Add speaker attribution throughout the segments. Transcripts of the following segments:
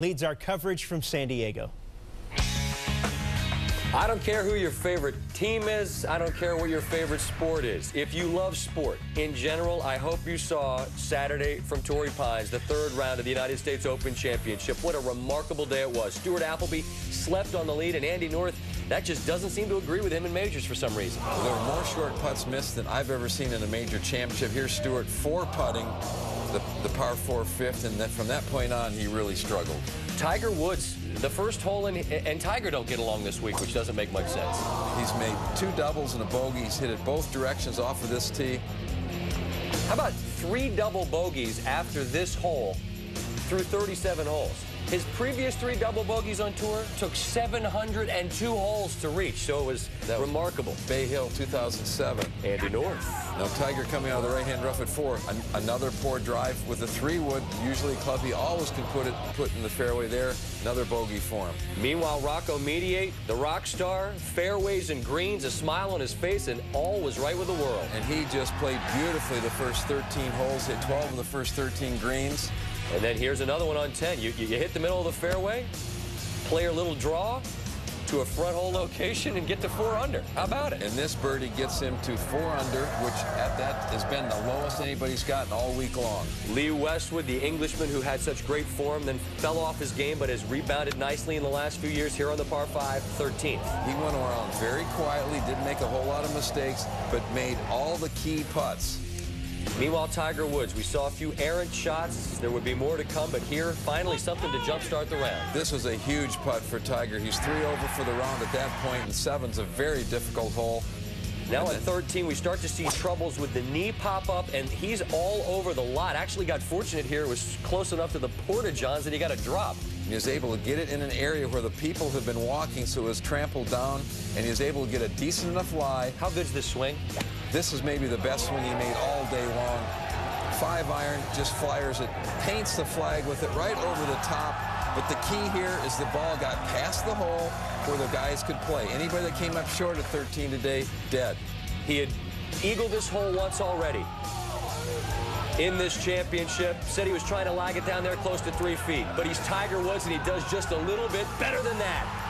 Speaker 1: Leads our coverage from San Diego.
Speaker 2: I don't care who your favorite team is. I don't care what your favorite sport is. If you love sport in general, I hope you saw Saturday from Torrey Pines, the third round of the United States Open Championship. What a remarkable day it was. Stuart Appleby slept on the lead, and Andy North, that just doesn't seem to agree with him in majors for some reason.
Speaker 3: Well, there were more short putts missed than I've ever seen in a major championship. Here's Stuart four-putting the par 4 fifth, and then from that point on, he really struggled.
Speaker 2: Tiger Woods, the first hole, and Tiger don't get along this week, which doesn't make much sense.
Speaker 3: He's made 2 doubles and a bogey. He's hit it both directions off of this tee.
Speaker 2: How about 3 double bogeys after this hole through 37 holes? His previous 3 double bogeys on tour took 702 holes to reach, so it was remarkable.
Speaker 3: Bay Hill, 2007.
Speaker 2: Andy North.
Speaker 3: Now Tiger coming out of the right-hand rough at 4. Another poor drive with a 3-wood. Usually clubby always can put in the fairway there. Another bogey for him.
Speaker 2: Meanwhile, Rocco Mediate, the rock star, fairways and greens, a smile on his face, and all was right with the world.
Speaker 3: And he just played beautifully the first 13 holes, hit 12 of the first 13 greens.
Speaker 2: And then here's another one on 10. You hit the middle of the fairway, play your little draw to a front hole location, and get to 4 under. How about it?
Speaker 3: And this birdie gets him to 4 under, which at that has been the lowest anybody's gotten all week long.
Speaker 2: Lee Westwood, the Englishman who had such great form, then fell off his game, but has rebounded nicely in the last few years here on the par 5, 13th.
Speaker 3: He went around very quietly, didn't make a whole lot of mistakes, but made all the key putts.
Speaker 2: Meanwhile, Tiger Woods, we saw a few errant shots. There would be more to come, but here, finally something to jumpstart the round.
Speaker 3: This was a huge putt for Tiger. He's 3 over for the round at that point, and 7's a very difficult hole.
Speaker 2: Now at 13, we start to see troubles with the knee pop up, and he's all over the lot. Actually got fortunate here. It was close enough to the porta-johns that he got a drop.
Speaker 3: He was able to get it in an area where the people have been walking, so it was trampled down, and he was able to get a decent enough lie.
Speaker 2: How good's this swing?
Speaker 3: This is maybe the best swing he made all day long. 5-iron, just flyers it, paints the flag with it right over the top. But the key here is the ball got past the hole where the guys could play. Anybody that came up short at 13 today, dead.
Speaker 2: He had eagled this hole once already in this championship. Said he was trying to lag it down there close to 3 feet. But he's Tiger Woods, and he does just a little bit better than that.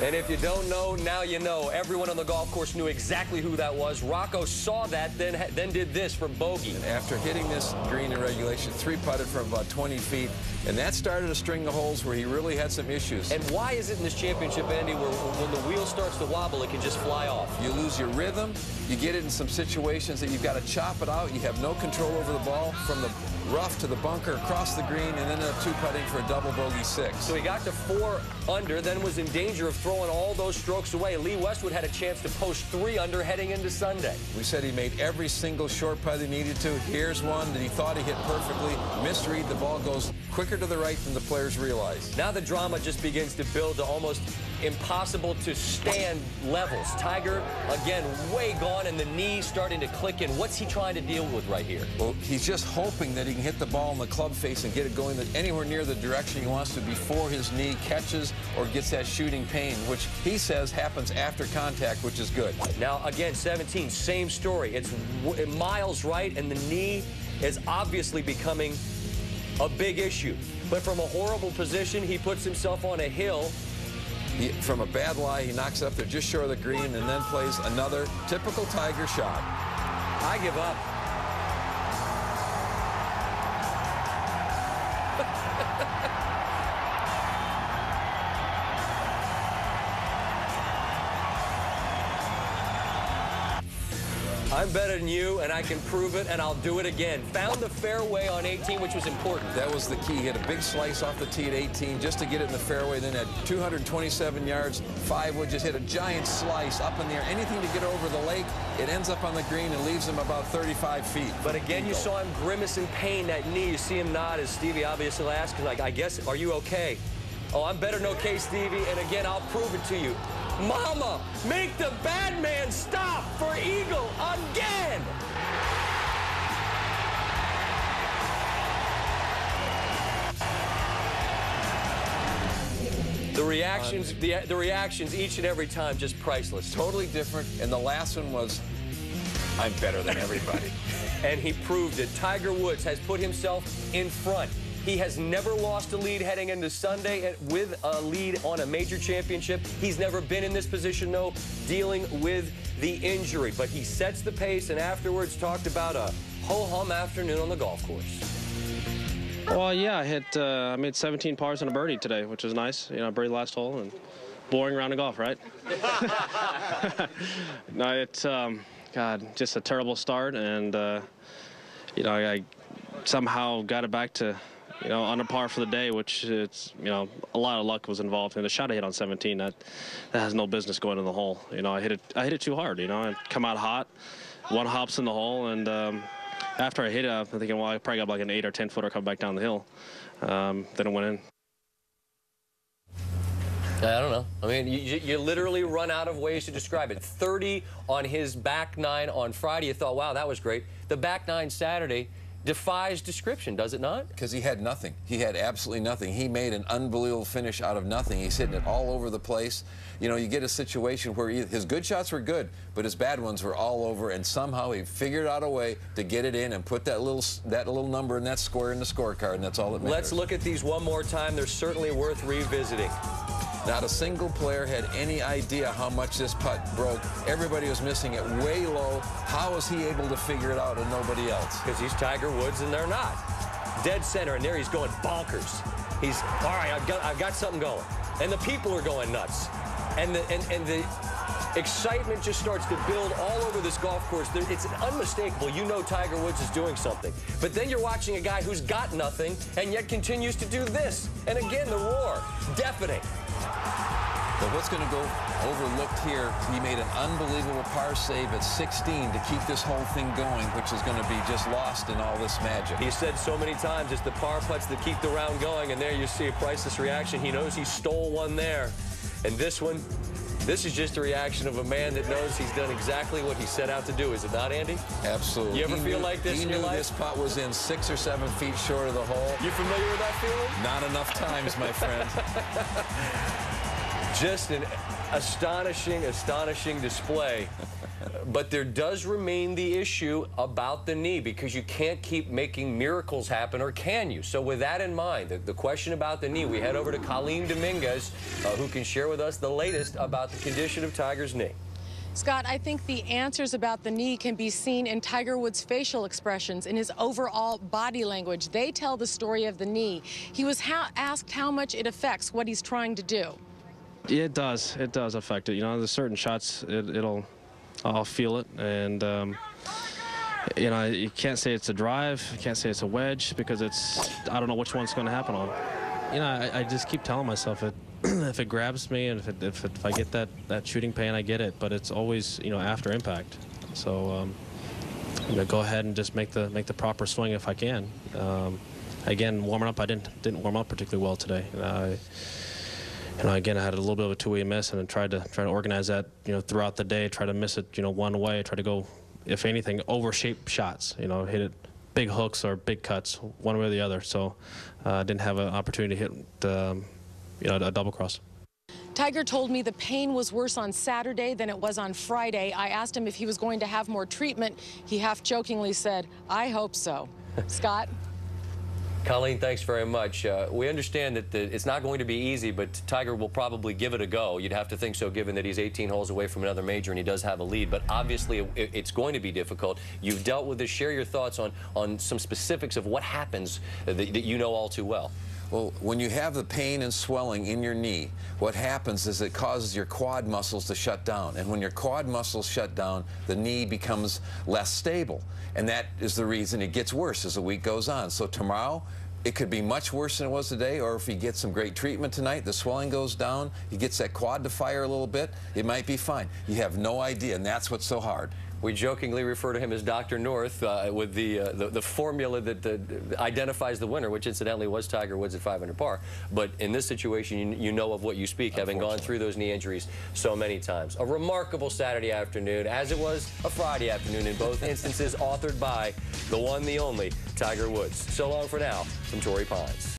Speaker 2: And if you don't know, now you know. Everyone on the golf course knew exactly who that was. Rocco saw that, then did this for bogey.
Speaker 3: And after hitting this green in regulation, 3-putted from about 20 feet, and that started a string of holes where he really had some issues.
Speaker 2: And why is it in this championship, Andy, where when the wheel starts to wobble, it can just fly off?
Speaker 3: You lose your rhythm. You get it in some situations that you've got to chop it out. You have no control over the ball from the rough to the bunker, across the green, and then a 2-putting for a double bogey 6.
Speaker 2: So he got to 4 under, then was in danger of throwing all those strokes away. Lee Westwood had a chance to post 3 under heading into Sunday.
Speaker 3: We said he made every single short putt he needed to. Here's one that he thought he hit perfectly. Misread, the ball goes quicker to the right than the players realize.
Speaker 2: Now the drama just begins to build to almost impossible to stand levels. Tiger, again, way gone, and the knee starting to click in. What's he trying to deal with right here?
Speaker 3: Well, he's just hoping that he can hit the ball in the club face and get it going anywhere near the direction he wants to before his knee catches or gets that shooting pain, which he says happens after contact, which is good.
Speaker 2: Now, again, 17, same story. It's miles right, and the knee is obviously becoming a big issue. But from a horrible position, he puts himself on a hill.
Speaker 3: From a bad lie, he knocks it up there just short of the green and then plays another typical Tiger shot.
Speaker 2: I give up. I'm better than you, and I can prove it, and I'll do it again. Found the fairway on 18, which was important.
Speaker 3: That was the key. He had a big slice off the tee at 18 just to get it in the fairway, then at 227 yards, 5-wood, just hit a giant slice up in the air. Anything to get over the lake, it ends up on the green and leaves him about 35 feet.
Speaker 2: But again, you saw him grimace in pain, that knee. You see him nod as Stevie obviously asked, like, I guess, are you okay? Oh, I'm better than okay, Stevie, and again, I'll prove it to you. Mama, make the bad man stop for eagle again! The reactions, the reactions each and every time, just priceless.
Speaker 3: Totally different. And the last one was, I'm better than everybody.
Speaker 2: And he proved it. Tiger Woods has put himself in front. He has never lost a lead heading into Sunday with a lead on a major championship. He's never been in this position, though, dealing with the injury. But he sets the pace and afterwards talked about a ho-hum afternoon on the golf course.
Speaker 4: Well, yeah, I made 17 pars and a birdie today, which was nice. You know, I birdied last hole and boring round of golf, right? No, it's, God, just a terrible start. And, you know, I somehow got it back to, you know, under par for the day, which it's, you know, a lot of luck was involved. And the shot I hit on 17, that has no business going in the hole. You know, I hit it too hard, you know, I come out hot, one hops in the hole, and, after I hit it, I'm thinking, well, I probably got like an 8 or 10 footer coming back down the hill. Then it went in.
Speaker 2: I don't know. I mean, you literally run out of ways to describe it. 30 on his back nine on Friday. You thought, wow, that was great. The back nine Saturday defies description, does it not?
Speaker 3: Because he had nothing. He had absolutely nothing. He made an unbelievable finish out of nothing. He's hitting it all over the place. You know, you get a situation where his good shots were good, but his bad ones were all over, and somehow he figured out a way to get it in and put that little number in that square in the scorecard, and that's all that matters.
Speaker 2: Let's look at these one more time. They're certainly worth revisiting.
Speaker 3: Not a single player had any idea how much this putt broke. Everybody was missing it way low. How was he able to figure it out and nobody else?
Speaker 2: Because he's Tiger Woods and they're not. Dead center, and there he's going bonkers. He's, all right, I've got something going. And the people are going nuts. And the excitement just starts to build all over this golf course. It's unmistakable. You know Tiger Woods is doing something. But then you're watching a guy who's got nothing and yet continues to do this. And again, the roar, deafening.
Speaker 3: But what's going to go overlooked here, he made an unbelievable par save at 16 to keep this whole thing going, which is going to be just lost in all this magic.
Speaker 2: He said so many times, it's the par putts that keep the round going, and there you see a priceless reaction. He knows he stole one there. And this one, this is just a reaction of a man that knows he's done exactly what he set out to do, is it not, Andy?
Speaker 3: Absolutely.
Speaker 2: You ever feel like this in your life?
Speaker 3: He knew this putt was in 6 or 7 feet short of the hole.
Speaker 2: You familiar with that feeling?
Speaker 3: Not enough times, my friend.
Speaker 2: Just an astonishing, astonishing display. But there does remain the issue about the knee, because you can't keep making miracles happen, or can you? So with that in mind, the question about the knee, we head over to Colleen Dominguez, who can share with us the latest about the condition of Tiger's knee.
Speaker 5: Scott, I think the answers about the knee can be seen in Tiger Woods' facial expressions, in his overall body language. They tell the story of the knee. He was asked how much it affects what he's trying to do.
Speaker 4: Yeah, it does. It does affect it. You know, there's certain shots, I'll feel it, and you know, you can't say it's a drive, you can't say it's a wedge, because I don't know which one's going to happen on. You know, I just keep telling myself if it grabs me and if I get that shooting pain, I get it, but it's always, you know, after impact. So you know, go ahead and just make the proper swing if I can. Again, warming up, I didn't warm up particularly well today. You know, again, I had a little bit of a two-way miss, and then tried to organize that, you know, throughout the day. Try to miss it, you know, one way. Try to go, if anything, over-shaped shots. You know, hit it big hooks or big cuts, one way or the other. So, didn't have an opportunity to hit, you know, a double cross.
Speaker 5: Tiger told me the pain was worse on Saturday than it was on Friday. I asked him if he was going to have more treatment. He half-jokingly said, "I hope so." Scott?
Speaker 2: Colleen, thanks very much. We understand that it's not going to be easy, but Tiger will probably give it a go. You'd have to think so, given that he's 18 holes away from another major and he does have a lead. But obviously, it's going to be difficult. You've dealt with this. Share your thoughts on some specifics of what happens that you know all too well.
Speaker 3: Well, when you have the pain and swelling in your knee, what happens is it causes your quad muscles to shut down. And when your quad muscles shut down, the knee becomes less stable. And that is the reason it gets worse as the week goes on. So tomorrow, it could be much worse than it was today, or if he gets some great treatment tonight, the swelling goes down, he gets that quad to fire a little bit, it might be fine. You have no idea, and that's what's so hard.
Speaker 2: We jokingly refer to him as Dr. North with the formula that identifies the winner, which incidentally was Tiger Woods at 5 under par. But in this situation, you know of what you speak, having gone through those knee injuries so many times. A remarkable Saturday afternoon, as it was a Friday afternoon in both instances, authored by the one, the only, Tiger Woods. So long for now from Torrey Pines.